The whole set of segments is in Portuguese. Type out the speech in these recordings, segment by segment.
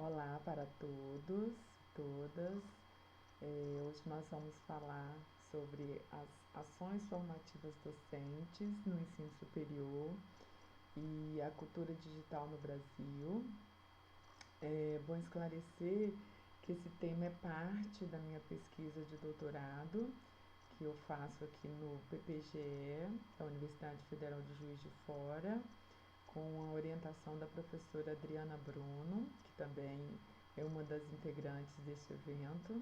Olá para todos, todas. Hoje nós vamos falar sobre as ações formativas docentes no ensino superior e a cultura digital no Brasil. É bom esclarecer que esse tema é parte da minha pesquisa de doutorado, que eu faço aqui no PPGE, da Universidade Federal de Juiz de Fora, com a orientação da professora Adriana Bruno, que também é uma das integrantes deste evento.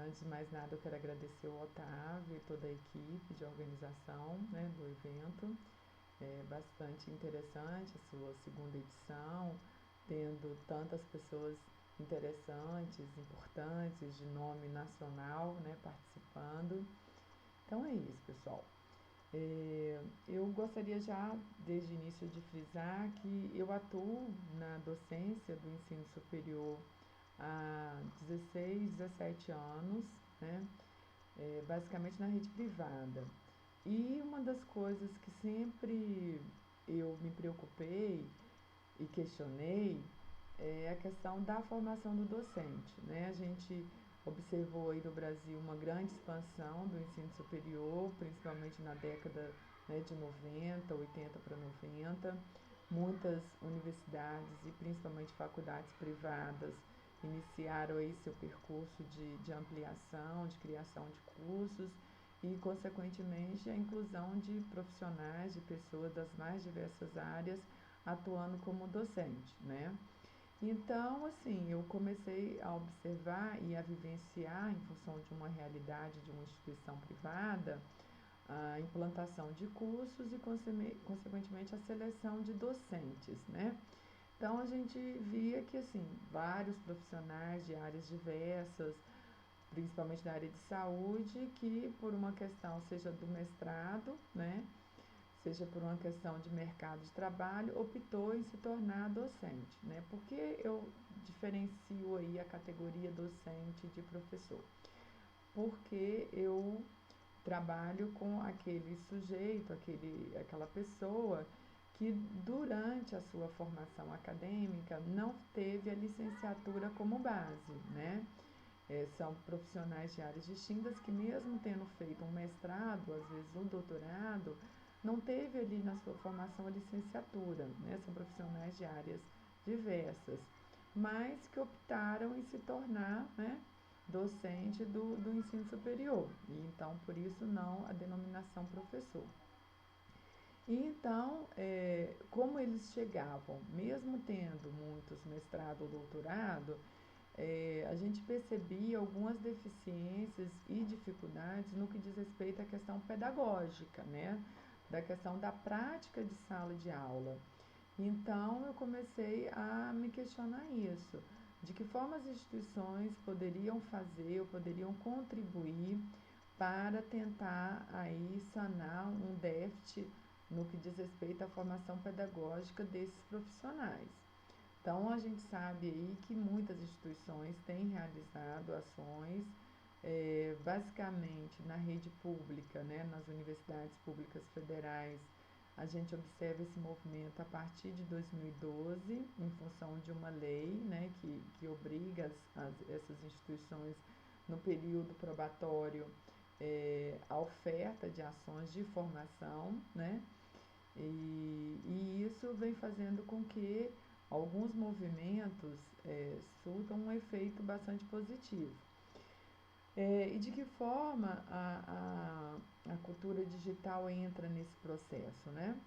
Antes de mais nada, eu quero agradecer o Otávio e toda a equipe de organização, né, do evento. É bastante interessante a sua segunda edição, tendo tantas pessoas interessantes, importantes, de nome nacional, né, participando. Então é isso, pessoal. Eu gostaria já, desde o início, de frisar que eu atuo na docência do ensino superior há 16, 17 anos, né? Basicamente na rede privada. E uma das coisas que sempre eu me preocupei e questionei é a questão da formação do docente, né? A gente observou aí no Brasil uma grande expansão do ensino superior, principalmente na década, né, de 90, 80 para 90. Muitas universidades e principalmente faculdades privadas iniciaram aí seu percurso de ampliação, de criação de cursos e, consequentemente, a inclusão de profissionais, de pessoas das mais diversas áreas atuando como docente, né? Então, assim, eu comecei a observar e a vivenciar, em função de uma realidade de uma instituição privada, a implantação de cursos e, consequentemente, a seleção de docentes, né? Então, a gente via que, assim, vários profissionais de áreas diversas, principalmente da área de saúde, que por uma questão, seja do mestrado, né, seja por uma questão de mercado de trabalho, optou em se tornar docente, né? Por que eu diferencio aí a categoria docente de professor? Porque eu trabalho com aquele sujeito, aquela pessoa que durante a sua formação acadêmica não teve a licenciatura como base, né? São profissionais de áreas distintas que, mesmo tendo feito um mestrado, às vezes um doutorado, não teve ali na sua formação a licenciatura, né? São profissionais de áreas diversas, mas que optaram em se tornar, né, docente do ensino superior. E então, por isso, não a denominação professor. E então, como eles chegavam, mesmo tendo muitos mestrado ou doutorado, a gente percebia algumas deficiências e dificuldades no que diz respeito à questão pedagógica, né? Da questão da prática de sala de aula. Então eu comecei a me questionar isso, de que forma as instituições poderiam fazer ou poderiam contribuir para tentar aí sanar um déficit no que diz respeito à formação pedagógica desses profissionais. Então, a gente sabe aí que muitas instituições têm realizado ações, basicamente na rede pública, né, nas universidades públicas federais. A gente observa esse movimento a partir de 2012, em função de uma lei, né, que obriga essas instituições, no período probatório, a oferta de ações de formação, né? E isso vem fazendo com que alguns movimentos surtam um efeito bastante positivo. E de que forma a cultura digital entra nesse processo, né?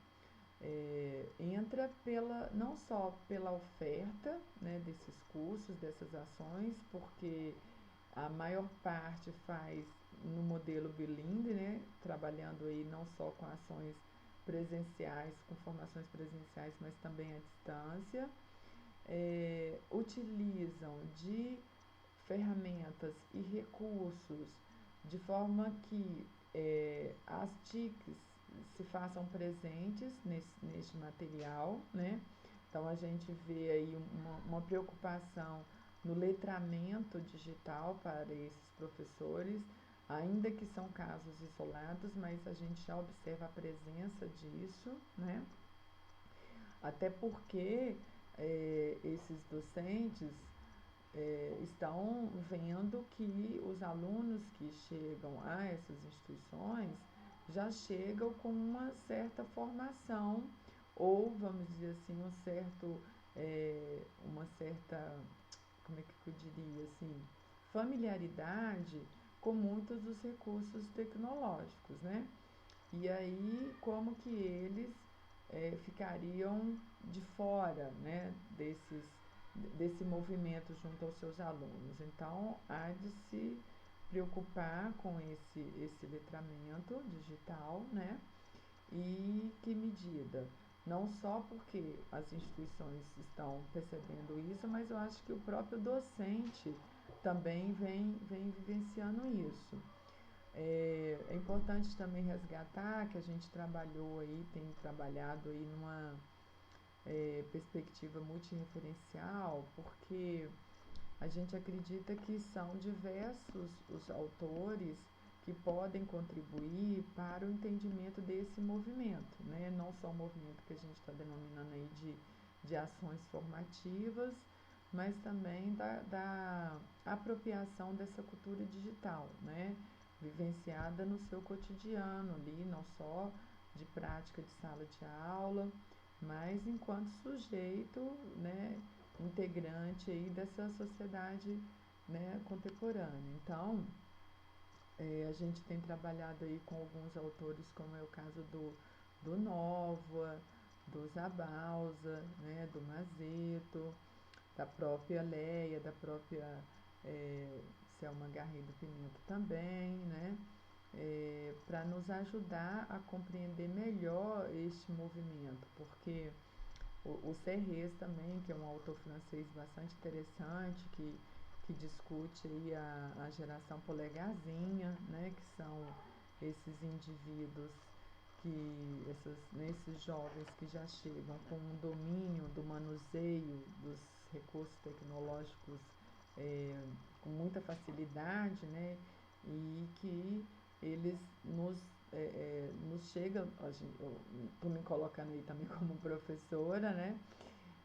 Entra não só pela oferta, né, desses cursos, dessas ações, porque a maior parte faz no modelo bilíngue, né, trabalhando aí não só com ações presenciais, com formações presenciais, mas também à distância, utilizam de ferramentas e recursos de forma que as TICs se façam presentes neste material, né? Então a gente vê aí uma preocupação no letramento digital para esses professores, ainda que são casos isolados, mas a gente já observa a presença disso, né? Até porque esses docentes estão vendo que os alunos que chegam a essas instituições já chegam com uma certa formação, ou vamos dizer assim, uma certa, como é que eu diria assim, familiaridade com muitos dos recursos tecnológicos, né? E aí, como que eles ficariam de fora, né, desse movimento junto aos seus alunos? Então, há de se preocupar com esse letramento digital, né? E que medida? Não só porque as instituições estão percebendo isso, mas eu acho que o próprio docente também vem vivenciando isso. É importante também resgatar que a gente trabalhou aí, tem trabalhado aí numa perspectiva multirreferencial, porque a gente acredita que são diversos os autores que podem contribuir para o entendimento desse movimento, né? Não só o movimento que a gente está denominando aí de ações formativas, mas também da apropriação dessa cultura digital, né? Vivenciada no seu cotidiano ali, não só de prática de sala de aula, mas enquanto sujeito, né, integrante aí dessa sociedade, né, contemporânea. Então, a gente tem trabalhado aí com alguns autores, como é o caso do Nova, do Zabauza, né, do Mazeto, da própria Leia, da própria Selma Garrido Pimenta também, né, para nos ajudar a compreender melhor este movimento, porque o Serres também, que é um autor francês bastante interessante, que discute aí a geração polegarzinha, né, que são esses indivíduos esses jovens que já chegam com um domínio do manuseio dos recursos tecnológicos com muita facilidade, né, e que eles nos chegam, estou me colocando aí também como professora, né,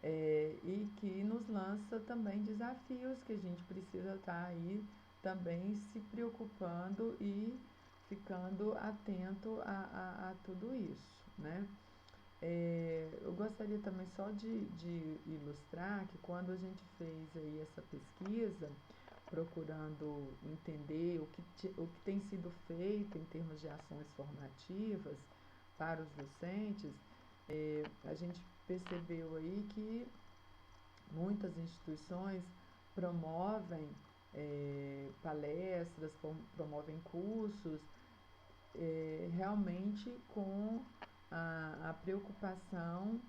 e que nos lança também desafios que a gente precisa estar aí também se preocupando e ficando atento a tudo isso, né? Eu gostaria também só de ilustrar que quando a gente fez aí essa pesquisa, procurando entender o que tem sido feito em termos de ações formativas para os docentes, a gente percebeu aí que muitas instituições promovem palestras, promovem cursos, realmente com a preocupação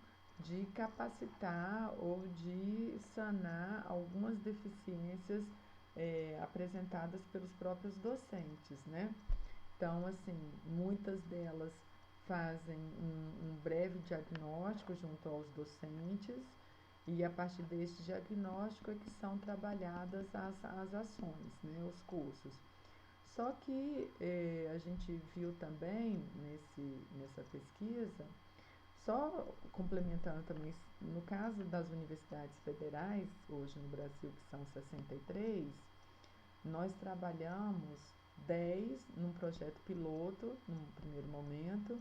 de capacitar ou de sanar algumas deficiências apresentadas pelos próprios docentes, né? Então, assim, muitas delas fazem um breve diagnóstico junto aos docentes e a partir deste diagnóstico é que são trabalhadas as ações, né, os cursos. Só que a gente viu também nessa pesquisa, só complementando também, no caso das universidades federais, hoje no Brasil, que são 63, nós trabalhamos 10 num projeto piloto, num primeiro momento,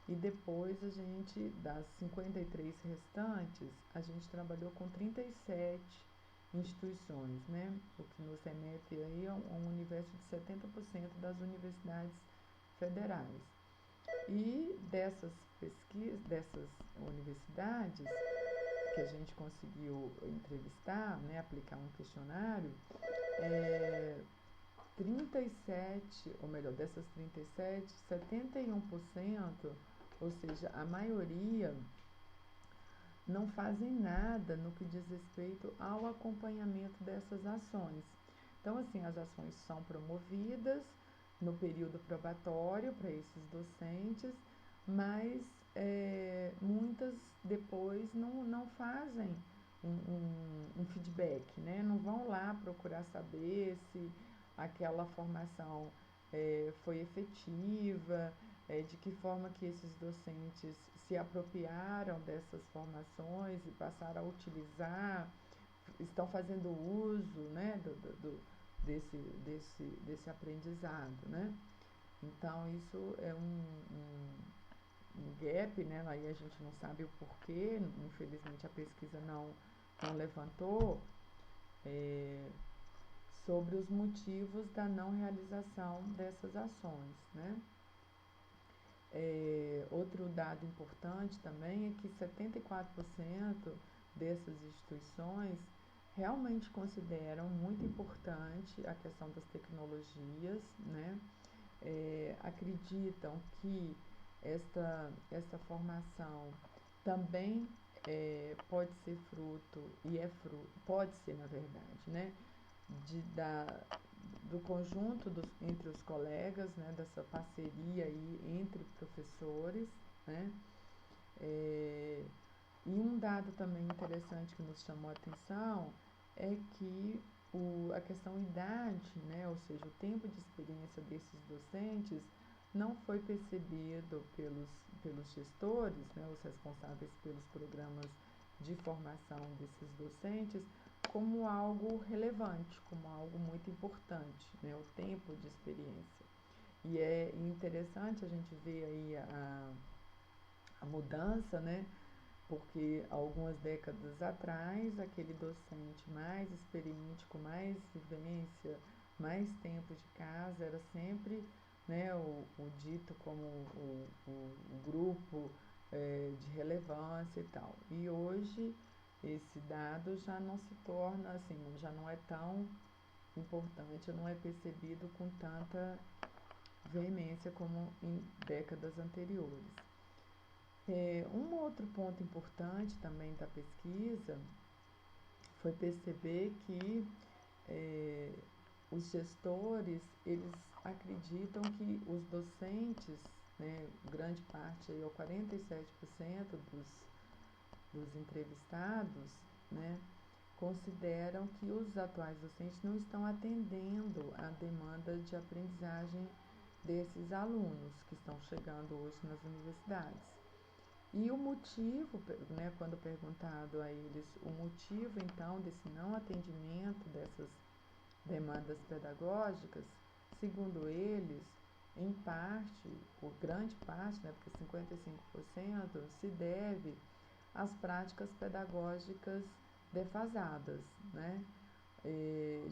e depois a gente, das 53 restantes, a gente trabalhou com 37 instituições, né? O que nos remete aí a um universo de 70% das universidades federais. E dessas pesquisas, dessas universidades que a gente conseguiu entrevistar, né, aplicar um questionário, 37, ou melhor, dessas 37, 71%, ou seja, a maioria, não fazem nada no que diz respeito ao acompanhamento dessas ações. Então, assim, as ações são promovidas no período probatório para esses docentes, mas muitas depois não fazem um feedback, né? Não vão lá procurar saber se aquela formação foi efetiva, de que forma que esses docentes se apropriaram dessas formações e passaram a utilizar, estão fazendo uso, né, desse aprendizado, né? Então, isso é um gap, né? Aí a gente não sabe o porquê, infelizmente a pesquisa não levantou, sobre os motivos da não realização dessas ações, né? Outro dado importante também é que 74% dessas instituições realmente consideram muito importante a questão das tecnologias, né? Acreditam que esta formação também pode ser fruto, e é fruto, pode ser na verdade, né? De, da, do conjunto entre os colegas, né, dessa parceria aí entre professores, né? E um dado também interessante que nos chamou a atenção é que a questão idade, né, ou seja, o tempo de experiência desses docentes não foi percebido pelos gestores, né, os responsáveis pelos programas de formação desses docentes, como algo relevante, como algo muito importante, né, o tempo de experiência. E é interessante a gente ver aí a mudança, né, porque algumas décadas atrás, aquele docente mais experiente, com mais vivência, mais tempo de casa, era sempre, né, o dito como o grupo de relevância e tal. E hoje esse dado já não se torna assim, já não é tão importante, não é percebido com tanta veemência como em décadas anteriores. Um outro ponto importante também da pesquisa foi perceber que os gestores, eles acreditam que os docentes, né, grande parte, aí, ou 47% dos entrevistados, né, consideram que os atuais docentes não estão atendendo à demanda de aprendizagem desses alunos que estão chegando hoje nas universidades. E o motivo, né, quando perguntado a eles o motivo então desse não atendimento dessas demandas pedagógicas, segundo eles, em parte, ou grande parte, né, porque 55% se deve às práticas pedagógicas defasadas, né?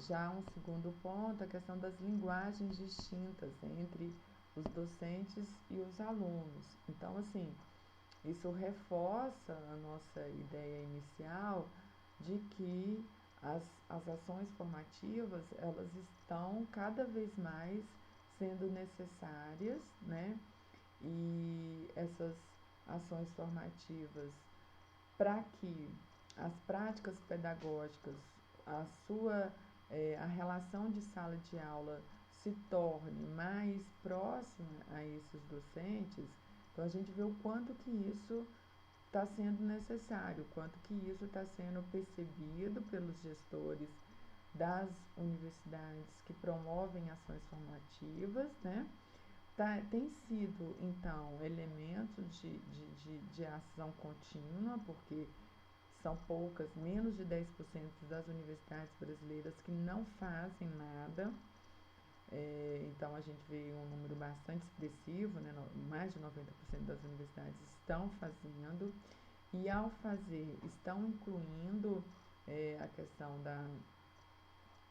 Já um segundo ponto, a questão das linguagens distintas entre os docentes e os alunos. Então, assim, isso reforça a nossa ideia inicial de que as ações formativas, elas estão cada vez mais sendo necessárias, né? E essas ações formativas, para que as práticas pedagógicas, a relação de sala de aula se torne mais próxima a esses docentes, então a gente vê o quanto que isso está sendo necessário, o quanto que isso está sendo percebido pelos gestores das universidades que promovem ações formativas, né? Tem sido, então, elemento de ação contínua, porque são poucas, menos de 10% das universidades brasileiras que não fazem nada. Então, a gente vê um número bastante expressivo, né? Mais de 90% das universidades estão fazendo, e ao fazer, estão incluindo a questão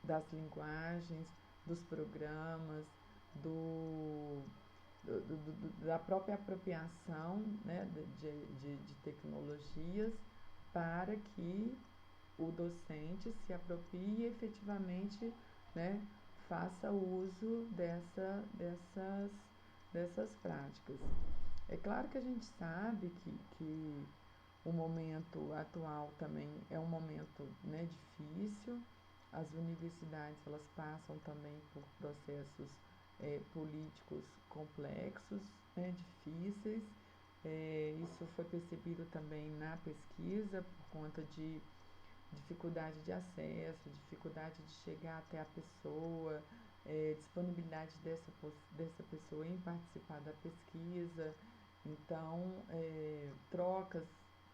das linguagens, dos programas, da própria apropriação, né, de tecnologias para que o docente se aproprie e efetivamente, né, faça uso dessas práticas. É claro que a gente sabe que o momento atual também é um momento, né, difícil. As universidades, elas passam também por processos políticos complexos, né, difíceis. Isso foi percebido também na pesquisa por conta de dificuldade de acesso, dificuldade de chegar até a pessoa, disponibilidade dessa pessoa em participar da pesquisa. Então, trocas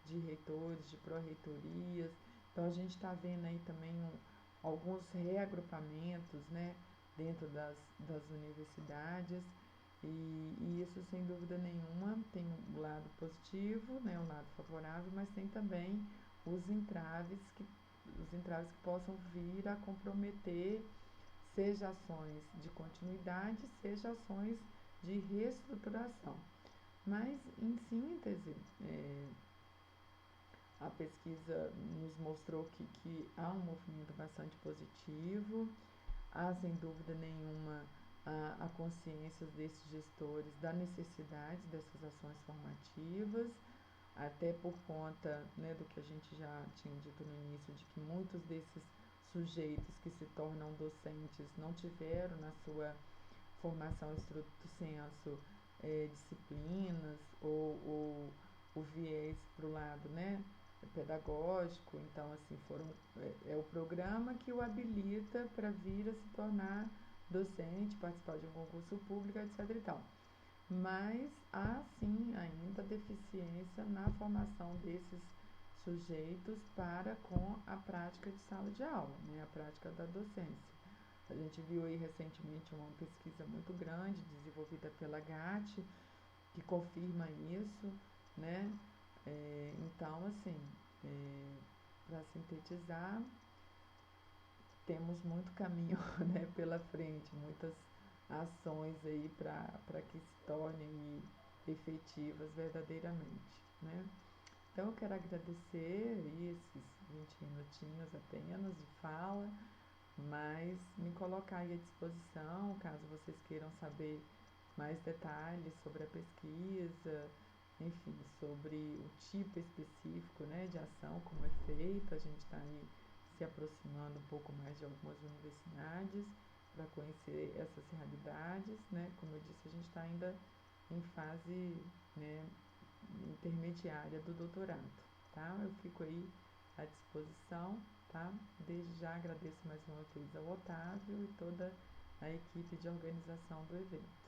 de reitores, de pró-reitorias. Então, a gente está vendo aí também alguns reagrupamentos, né, dentro das universidades, e isso, sem dúvida nenhuma, tem um lado positivo, né, um lado favorável, mas tem também os entraves que possam vir a comprometer, seja ações de continuidade, seja ações de reestruturação. Mas, em síntese, a pesquisa nos mostrou que há um movimento bastante positivo, há sem dúvida nenhuma a consciência desses gestores da necessidade dessas ações formativas, até por conta, né, do que a gente já tinha dito no início, de que muitos desses sujeitos que se tornam docentes não tiveram na sua formação estricto sensu disciplinas ou o viés para o lado, né, pedagógico. Então, assim, é o programa que o habilita para vir a se tornar docente, participar de um concurso público, etc. e tal. Mas há sim ainda deficiência na formação desses sujeitos para com a prática de sala de aula, né, a prática da docência. A gente viu aí recentemente uma pesquisa muito grande desenvolvida pela GAT, que confirma isso, né? Então, assim, para sintetizar, temos muito caminho, né, pela frente, muitas ações aí para que se tornem efetivas verdadeiramente, né? Então, eu quero agradecer esses 20 minutinhos apenas de fala, mas me colocar aí à disposição, caso vocês queiram saber mais detalhes sobre a pesquisa, enfim, sobre o tipo específico, né, de ação, como é feita. A gente está aí se aproximando um pouco mais de algumas universidades para conhecer essas realidades, né? Como eu disse, a gente está ainda em fase, né, intermediária do doutorado, tá? Eu fico aí à disposição, tá? Desde já agradeço mais uma vez ao Otávio e toda a equipe de organização do evento.